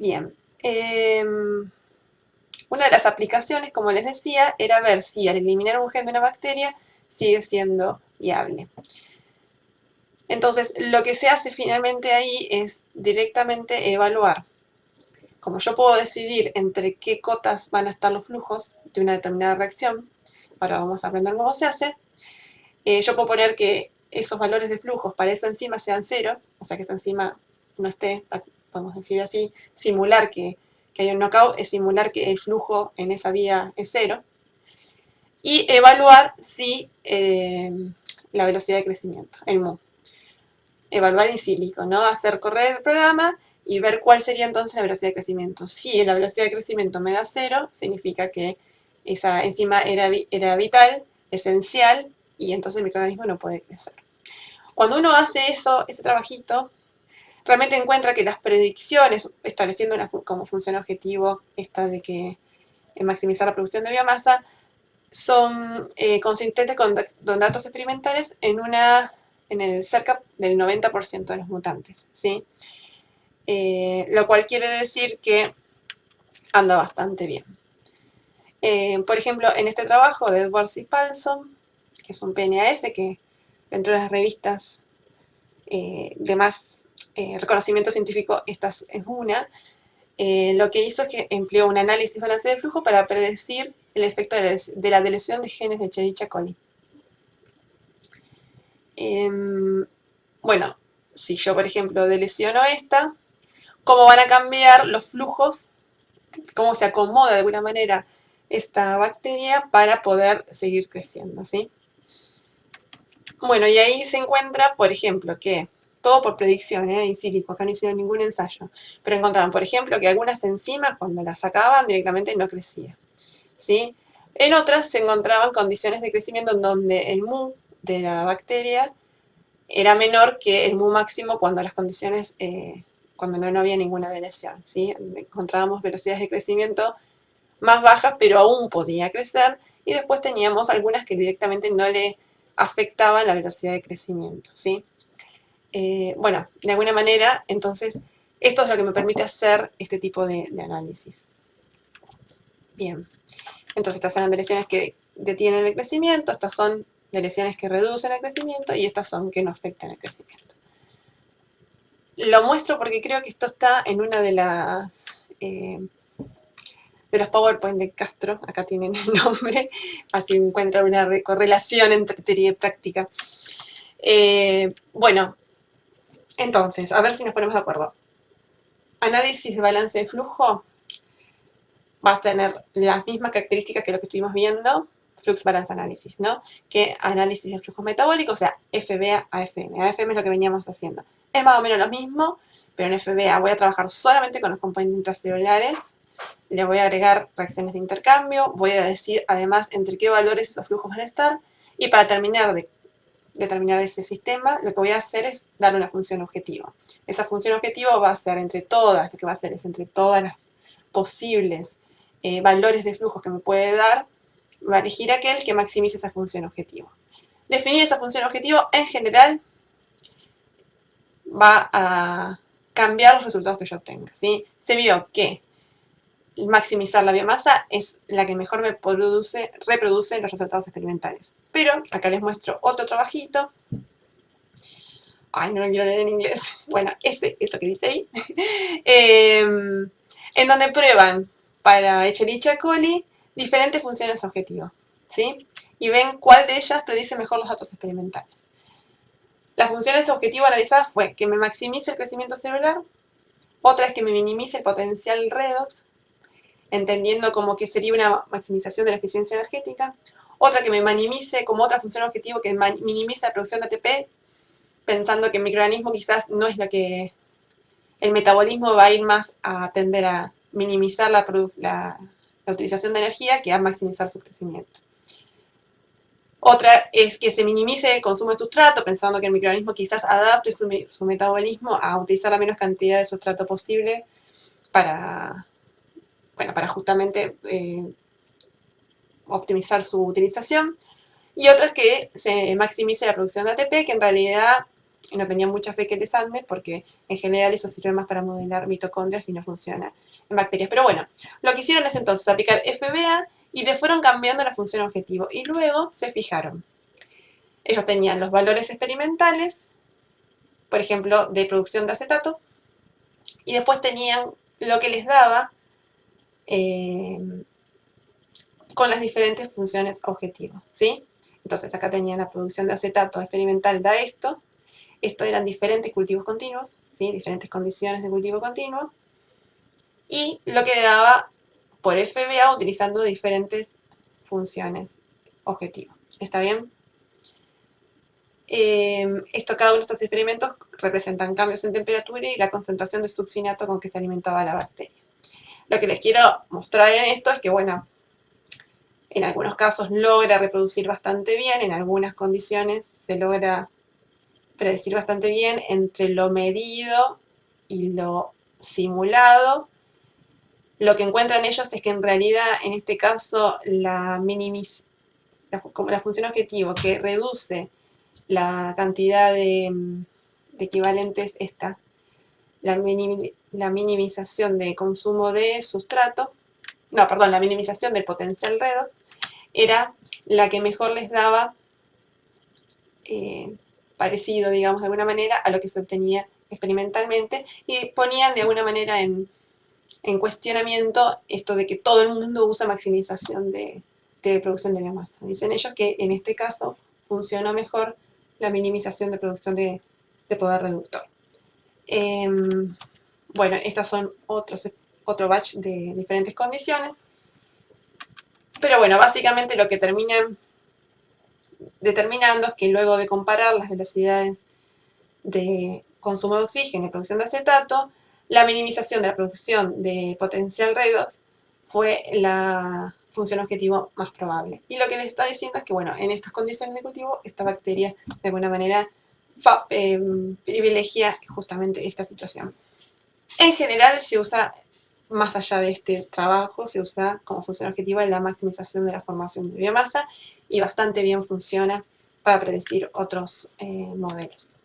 Bien. Una de las aplicaciones, como les decía, era ver si al eliminar un gen de una bacteria sigue siendo viable. Entonces, lo que se hace finalmente ahí es directamente evaluar. Como yo puedo decidir entre qué cotas van a estar los flujos de una determinada reacción, ahora vamos a aprender cómo se hace, yo puedo poner que esos valores de flujos para esa enzima sean 0, o sea que esa enzima no esté, podemos decir así, simular que hay un knockout, es simular que el flujo en esa vía es 0, y evaluar si la velocidad de crecimiento, el mu. Evaluar in silico, ¿no? Hacer correr el programa y ver cuál sería entonces la velocidad de crecimiento. Si la velocidad de crecimiento me da 0, significa que esa enzima era vital, esencial, y entonces el microorganismo no puede crecer. Cuando uno hace eso, ese trabajito, realmente encuentra que las predicciones, estableciendo como función objetivo esta de que maximizar la producción de biomasa, son consistentes con datos experimentales en el cerca del 90% de los mutantes, ¿sí? Lo cual quiere decir que anda bastante bien. Por ejemplo, en este trabajo de Edwards y Paulson, que es un PNAS, que dentro de las revistas de más reconocimiento científico, esta es una, lo que hizo es que empleó un análisis balance de flujo para predecir el efecto de la deleción de genes de Escherichia coli. Bueno, si yo, por ejemplo, deleciono esta, ¿cómo van a cambiar los flujos? ¿Cómo se acomoda de alguna manera esta bacteria para poder seguir creciendo, ¿sí? Bueno, y ahí se encuentra, por ejemplo, que todo por predicción, in silico, acá no hicieron ningún ensayo, pero encontraban, por ejemplo, que algunas enzimas, cuando las sacaban, directamente no crecían, ¿sí? En otras se encontraban condiciones de crecimiento en donde el mu de la bacteria era menor que el mu máximo cuando las condiciones, cuando no había ninguna deleción, ¿sí? Encontrábamos velocidades de crecimiento más bajas, pero aún podía crecer, y después teníamos algunas que directamente no le afectaban la velocidad de crecimiento, ¿sí? Bueno, de alguna manera, entonces, esto es lo que me permite hacer este tipo de análisis. Bien, entonces estas eran lesiones que detienen el crecimiento, estas son lesiones que reducen el crecimiento, y estas son que no afectan el crecimiento. Lo muestro porque creo que esto está en una de los PowerPoint de Castro, acá tienen el nombre, así encuentran una correlación entre teoría y práctica. Bueno, entonces, a ver si nos ponemos de acuerdo. Análisis de balance de flujo va a tener las mismas características que lo que estuvimos viendo, Flux Balance Analysis, ¿no? Que análisis de flujos metabólicos, o sea, FBA a FM. AFM es lo que veníamos haciendo. Es más o menos lo mismo, pero en FBA voy a trabajar solamente con los componentes intracelulares, le voy a agregar reacciones de intercambio, voy a decir además entre qué valores esos flujos van a estar, y para terminar de determinar ese sistema, lo que voy a hacer es dar una función objetivo. Esa función objetivo va a ser entre todas, lo que va a hacer es entre todas las posibles valores de flujos que me puede dar, va a elegir aquel que maximice esa función objetivo. Definir esa función objetivo, en general, va a cambiar los resultados que yo obtenga, ¿sí? Se vio que maximizar la biomasa es la que mejor me reproduce los resultados experimentales. Pero acá les muestro otro trabajito. Ay, no lo quiero leer en inglés. Bueno, eso que dice ahí. En donde prueban para Escherichia coli diferentes funciones objetivo, ¿sí? Y ven cuál de ellas predice mejor los datos experimentales. Las funciones objetivo analizadas fue que me maximice el crecimiento celular, otra es que me minimice el potencial redox, entendiendo como que sería una maximización de la eficiencia energética, otra que me minimice como otra función objetivo que minimiza la producción de ATP, pensando que el microorganismo quizás no es lo que el metabolismo va a ir más a tender a minimizar la utilización de energía que a maximizar su crecimiento. Otra es que se minimice el consumo de sustrato, pensando que el microorganismo quizás adapte su metabolismo a utilizar la menos cantidad de sustrato posible para justamente optimizar su utilización. Y otra es que se maximice la producción de ATP, que en realidad y no tenían mucha fe que les ande, porque en general eso sirve más para modelar mitocondrias y no funciona en bacterias. Pero bueno, lo que hicieron es entonces aplicar FBA y le fueron cambiando la función objetivo. Y luego se fijaron. Ellos tenían los valores experimentales, por ejemplo, de producción de acetato, y después tenían lo que les daba con las diferentes funciones objetivo, ¿sí? Entonces acá tenían la producción de acetato experimental, da esto eran diferentes cultivos continuos, ¿sí? Diferentes condiciones de cultivo continuo, y lo que daba por FBA utilizando diferentes funciones objetivo. ¿Está bien? Cada uno de estos experimentos representan cambios en temperatura y la concentración de succinato con que se alimentaba la bacteria. Lo que les quiero mostrar en esto es que, bueno, en algunos casos logra reproducir bastante bien, en algunas condiciones se logra predecir bastante bien entre lo medido y lo simulado. Lo que encuentran ellos es que en realidad, en este caso, la función objetivo que reduce la cantidad de equivalentes la minimización de consumo de sustrato, no, perdón, la minimización del potencial redox, era la que mejor les daba parecido, digamos, de alguna manera, a lo que se obtenía experimentalmente, y ponían de alguna manera en cuestionamiento esto de que todo el mundo usa maximización de producción de biomasa. Dicen ellos que en este caso funcionó mejor la minimización de producción de poder reductor. Bueno, estas son otro batch de diferentes condiciones. Pero bueno, básicamente lo que terminan determinando es que luego de comparar las velocidades de consumo de oxígeno y producción de acetato, la minimización de la producción de potencial redox fue la función objetivo más probable. Y lo que les está diciendo es que, bueno, en estas condiciones de cultivo, esta bacteria de alguna manera privilegia justamente esta situación. En general se usa, más allá de este trabajo, se usa como función objetiva la maximización de la formación de biomasa y bastante bien funciona para predecir otros modelos.